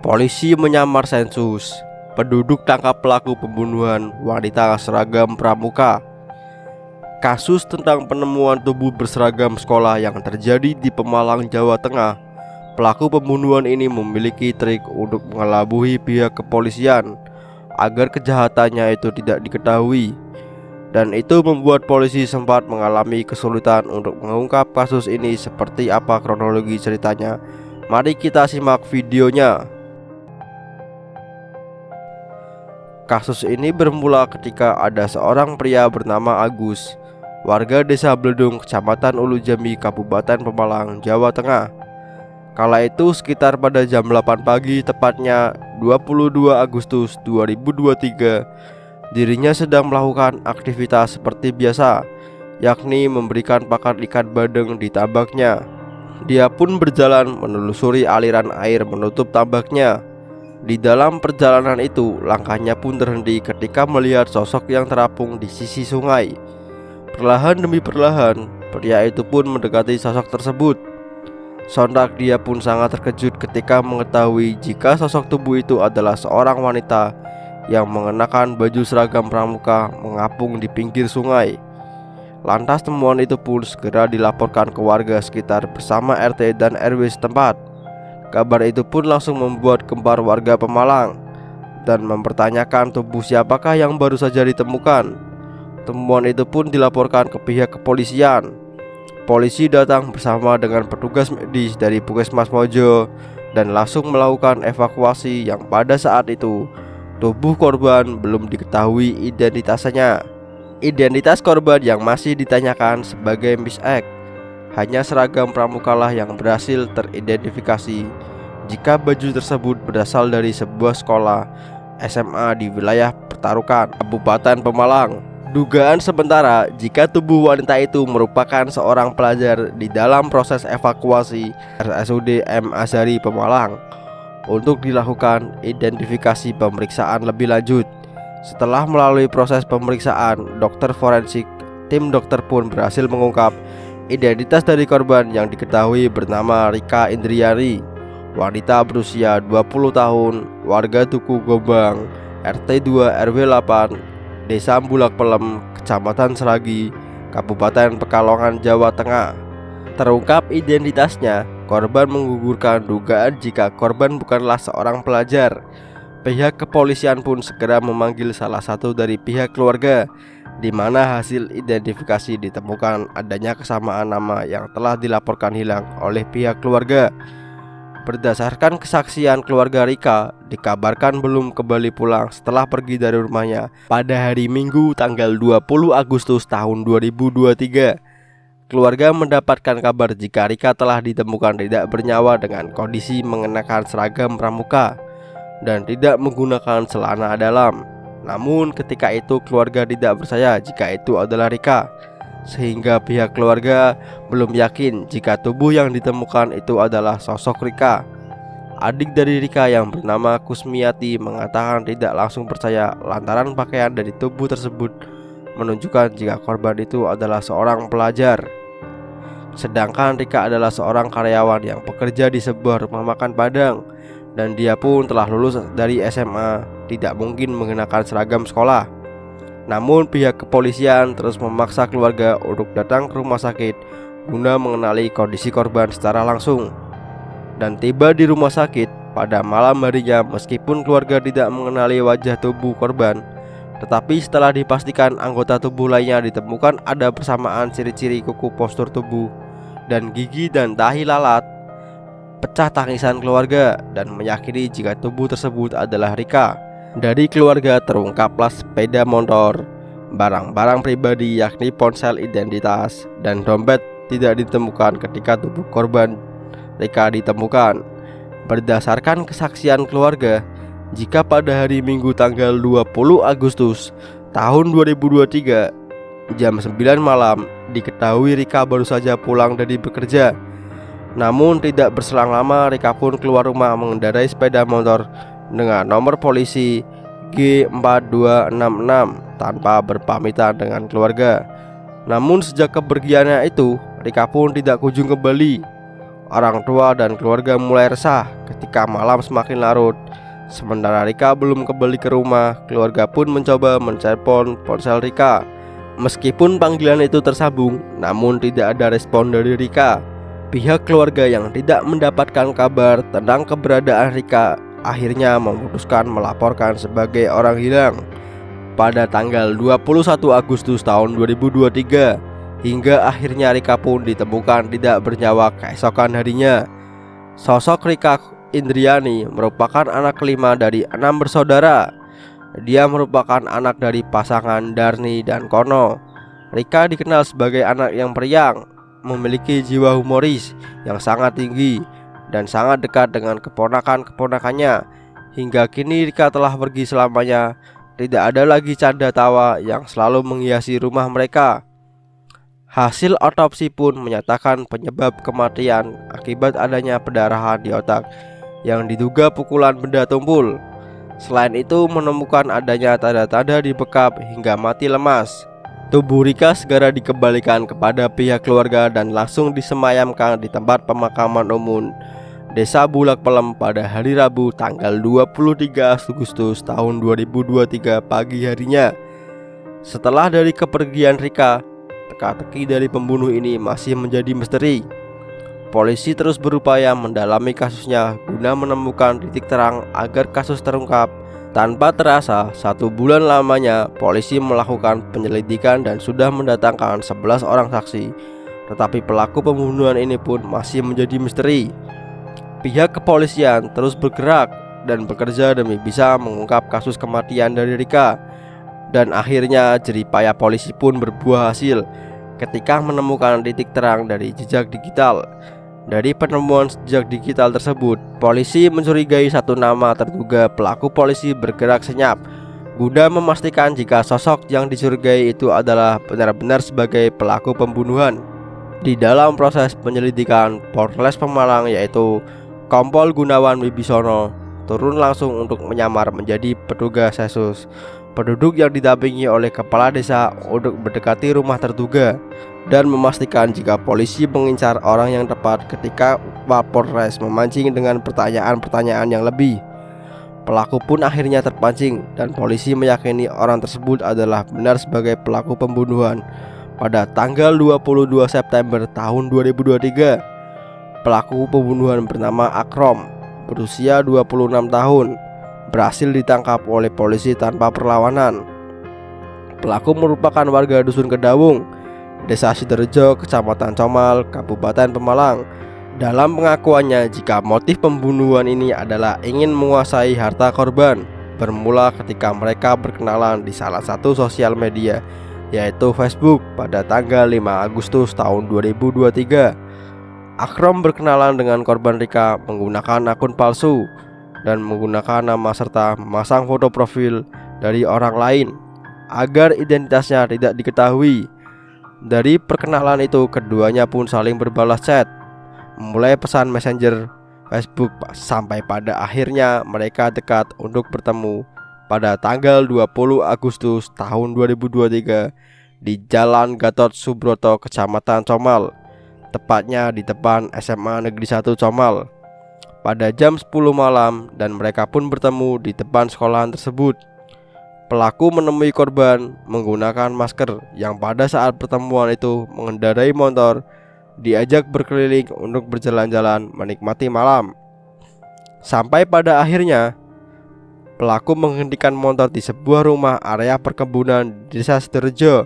Polisi menyamar sensus. Penduduk tangkap pelaku pembunuhan wanita seragam pramuka. Kasus tentang penemuan tubuh berseragam sekolah yang terjadi di Pemalang, Jawa Tengah. Pelaku pembunuhan ini memiliki trik untuk mengelabui pihak kepolisian agar kejahatannya itu tidak diketahui. Dan itu membuat polisi sempat mengalami kesulitan untuk mengungkap kasus ini. Seperti apa kronologi ceritanya? Mari kita simak videonya. Kasus ini bermula ketika ada seorang pria bernama Agus, warga desa Bledung, kecamatan Ulu Jambi, Kabupaten Pemalang, Jawa Tengah. Kala itu sekitar pada jam 8 pagi, tepatnya 22 Agustus 2023, dirinya sedang melakukan aktivitas seperti biasa, yakni memberikan pakan ikan bandeng di tambaknya. Dia pun berjalan menelusuri aliran air menutup tambaknya. Di dalam perjalanan itu, langkahnya pun terhenti ketika melihat sosok yang terapung di sisi sungai. Perlahan demi perlahan, pria itu pun mendekati sosok tersebut. Sontak dia pun sangat terkejut ketika mengetahui jika sosok tubuh itu adalah seorang wanita yang mengenakan baju seragam pramuka mengapung di pinggir sungai. Lantas temuan itu pun segera dilaporkan ke warga sekitar bersama RT dan RW setempat. Kabar itu pun langsung membuat gempar warga Pemalang dan mempertanyakan tubuh siapakah yang baru saja ditemukan. Temuan itu pun dilaporkan ke pihak kepolisian. Polisi datang bersama dengan petugas medis dari Puskesmas Mojo dan langsung melakukan evakuasi, yang pada saat itu tubuh korban belum diketahui identitasnya. Identitas korban yang masih ditanyakan sebagai Miss X. Hanya seragam pramukalah yang berhasil teridentifikasi jika baju tersebut berasal dari sebuah sekolah SMA di wilayah Petarukan, Kabupaten Pemalang. Dugaan sementara jika tubuh wanita itu merupakan seorang pelajar di dalam proses evakuasi RSUD M. Azhari Pemalang untuk dilakukan identifikasi pemeriksaan lebih lanjut. Setelah melalui proses pemeriksaan dokter forensik, tim dokter pun berhasil mengungkap identitas dari korban yang diketahui bernama Rika Indriani, wanita berusia 20 tahun, warga Tugu Gombang, RT 2 RW 8, Desa Bulak Pelem, Kecamatan Seragi, Kabupaten Pekalongan, Jawa Tengah. Terungkap identitasnya, korban menggugurkan dugaan jika korban bukanlah seorang pelajar. Pihak kepolisian pun segera memanggil salah satu dari pihak keluarga, di mana hasil identifikasi ditemukan adanya kesamaan nama yang telah dilaporkan hilang oleh pihak keluarga. Berdasarkan kesaksian keluarga Rika, dikabarkan belum kembali pulang setelah pergi dari rumahnya pada hari Minggu tanggal 20 Agustus tahun 2023. Keluarga mendapatkan kabar jika Rika telah ditemukan tidak bernyawa dengan kondisi mengenakan seragam pramuka dan tidak menggunakan celana dalam. Namun ketika itu keluarga tidak percaya jika itu adalah Rika, sehingga pihak keluarga belum yakin jika tubuh yang ditemukan itu adalah sosok Rika. Adik dari Rika yang bernama Kusmiati mengatakan tidak langsung percaya lantaran pakaian dari tubuh tersebut menunjukkan jika korban itu adalah seorang pelajar. Sedangkan Rika adalah seorang karyawan yang bekerja di sebuah rumah makan Padang, dan dia pun telah lulus dari SMA, tidak mungkin mengenakan seragam sekolah. Namun pihak kepolisian terus memaksa keluarga untuk datang ke rumah sakit guna mengenali kondisi korban secara langsung. Dan tiba di rumah sakit pada malam harinya, meskipun keluarga tidak mengenali wajah tubuh korban, tetapi setelah dipastikan anggota tubuh lainnya ditemukan ada persamaan ciri-ciri kuku, postur tubuh, dan gigi dan tahi lalat, pecah tangisan keluarga dan meyakini jika tubuh tersebut adalah Rika. Dari keluarga terungkaplah sepeda motor, barang-barang pribadi yakni ponsel identitas, dan dompet tidak ditemukan ketika tubuh korban Rika ditemukan. Berdasarkan kesaksian keluarga, jika pada hari Minggu tanggal 20 Agustus tahun 2023 jam 9 malam diketahui Rika baru saja pulang dari bekerja. Namun tidak berselang lama Rika pun keluar rumah mengendarai sepeda motor dengan nomor polisi G4266 tanpa berpamitan dengan keluarga. Namun sejak kepergiannya itu, Rika pun tidak kunjung kembali. Orang tua dan keluarga mulai resah ketika ketika malam semakin larut. Sementara Rika belum kembali ke rumah, keluarga pun mencoba menelpon ponsel Rika. Meskipun panggilan itu tersambung, namun tidak ada respon dari Rika. Pihak keluarga yang tidak mendapatkan kabar tentang keberadaan Rika akhirnya memutuskan melaporkan sebagai orang hilang pada tanggal 21 Agustus tahun 2023. Hingga akhirnya Rika pun ditemukan tidak bernyawa keesokan harinya. Sosok Rika Indriani merupakan anak kelima dari 6 bersaudara. Dia merupakan anak dari pasangan Darni dan Kono. Rika dikenal sebagai anak yang periang, memiliki jiwa humoris yang sangat tinggi dan sangat dekat dengan keponakan-keponakannya. Hingga kini Rika telah pergi selamanya. Tidak ada lagi canda tawa yang selalu menghiasi rumah mereka. Hasil otopsi pun menyatakan penyebab kematian akibat adanya pendarahan di otak yang diduga pukulan benda tumpul. Selain itu menemukan adanya tanda-tanda di bekap hingga mati lemas. Tubuh Rika segera dikembalikan kepada pihak keluarga dan langsung disemayamkan di tempat pemakaman umum Desa Bulak Pelem pada hari Rabu tanggal 23 Agustus tahun 2023 pagi harinya. Setelah dari kepergian Rika, teka-teki dari pembunuh ini masih menjadi misteri. Polisi terus berupaya mendalami kasusnya guna menemukan titik terang agar kasus terungkap. Tanpa terasa, 1 bulan lamanya polisi melakukan penyelidikan dan sudah mendatangkan 11 orang saksi. Tetapi pelaku pembunuhan ini pun masih menjadi misteri. Pihak kepolisian terus bergerak dan bekerja demi bisa mengungkap kasus kematian dari Rika. Dan akhirnya jeripaya polisi pun berbuah hasil ketika menemukan titik terang dari jejak digital. Dari penemuan jejak digital tersebut, polisi mencurigai 1 nama terduga pelaku. Polisi bergerak senyap guna memastikan jika sosok yang dicurigai itu adalah benar-benar sebagai pelaku pembunuhan. Di dalam proses penyelidikan, Polres Pemalang yaitu Kompol Gunawan Wibisono turun langsung untuk menyamar menjadi petugas khusus penduduk yang didampingi oleh kepala desa untuk mendekati rumah terduga dan memastikan jika polisi mengincar orang yang tepat. Ketika Wapolres memancing dengan pertanyaan-pertanyaan yang lebih, pelaku pun akhirnya terpancing dan polisi meyakini orang tersebut adalah benar sebagai pelaku pembunuhan pada tanggal 22 September tahun 2023. Pelaku pembunuhan bernama Akrom, berusia 26 tahun, berhasil ditangkap oleh polisi tanpa perlawanan. Pelaku merupakan warga Dusun Kedawung, Desa Sidorejo, Kecamatan Comal, Kabupaten Pemalang. Dalam pengakuannya, jika motif pembunuhan ini adalah ingin menguasai harta korban, bermula ketika mereka berkenalan di salah satu sosial media, yaitu Facebook, pada tanggal 5 Agustus tahun 2023. Akrom berkenalan dengan korban Rika menggunakan akun palsu dan menggunakan nama serta memasang foto profil dari orang lain agar identitasnya tidak diketahui. Dari perkenalan itu, keduanya pun saling berbalas chat, mulai pesan messenger Facebook, sampai pada akhirnya mereka dekat untuk bertemu pada tanggal 20 Agustus tahun 2023 di Jalan Gatot Subroto, Kecamatan Comal, tepatnya di depan SMA Negeri 1 Comal, pada jam 10 malam, dan mereka pun bertemu di depan sekolahan tersebut. Pelaku menemui korban menggunakan masker yang pada saat pertemuan itu mengendarai motor, diajak berkeliling untuk berjalan-jalan menikmati malam. Sampai pada akhirnya pelaku menghentikan motor di sebuah rumah area perkebunan di Desa Sidorejo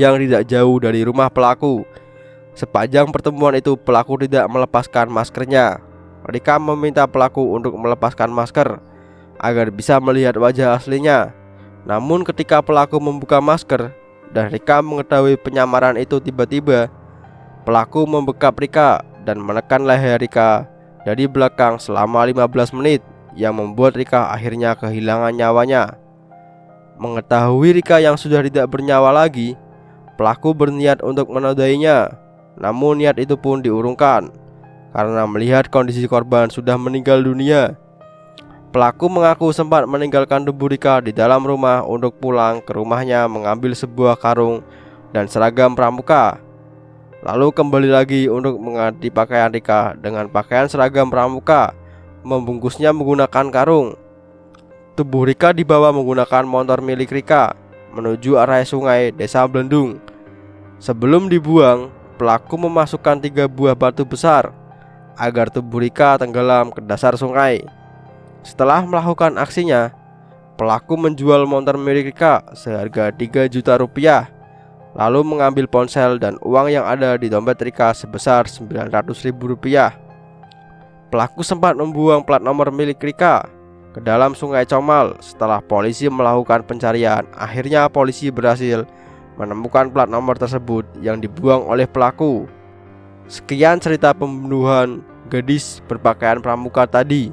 yang tidak jauh dari rumah pelaku. Sepanjang pertemuan itu pelaku tidak melepaskan maskernya. Rika meminta pelaku untuk melepaskan masker agar bisa melihat wajah aslinya. Namun ketika pelaku membuka masker dan Rika mengetahui penyamaran itu, tiba-tiba pelaku membekap Rika dan menekan leher Rika dari belakang selama 15 menit yang membuat Rika akhirnya kehilangan nyawanya. Mengetahui Rika yang sudah tidak bernyawa lagi, pelaku berniat untuk menodainya. Namun niat itu pun diurungkan karena melihat kondisi korban sudah meninggal dunia. Pelaku mengaku sempat meninggalkan tubuh Rika di dalam rumah untuk pulang ke rumahnya mengambil sebuah karung dan seragam pramuka, lalu kembali lagi untuk mengganti pakaian Rika dengan pakaian seragam pramuka. membungkusnya menggunakan karung. Tubuh Rika dibawa menggunakan motor milik Rika menuju area sungai Desa Blendung. Sebelum dibuang, pelaku memasukkan 3 buah batu besar agar tubuh Rika tenggelam ke dasar sungai. Setelah melakukan aksinya, pelaku menjual motor milik Rika seharga 3 juta rupiah, lalu mengambil ponsel dan uang yang ada di dompet Rika sebesar 900.000 rupiah. Pelaku sempat membuang plat nomor milik Rika ke dalam sungai Comal. Setelah polisi melakukan pencarian, akhirnya polisi berhasil menemukan plat nomor tersebut yang dibuang oleh pelaku. Sekian cerita pembunuhan gadis berpakaian pramuka tadi.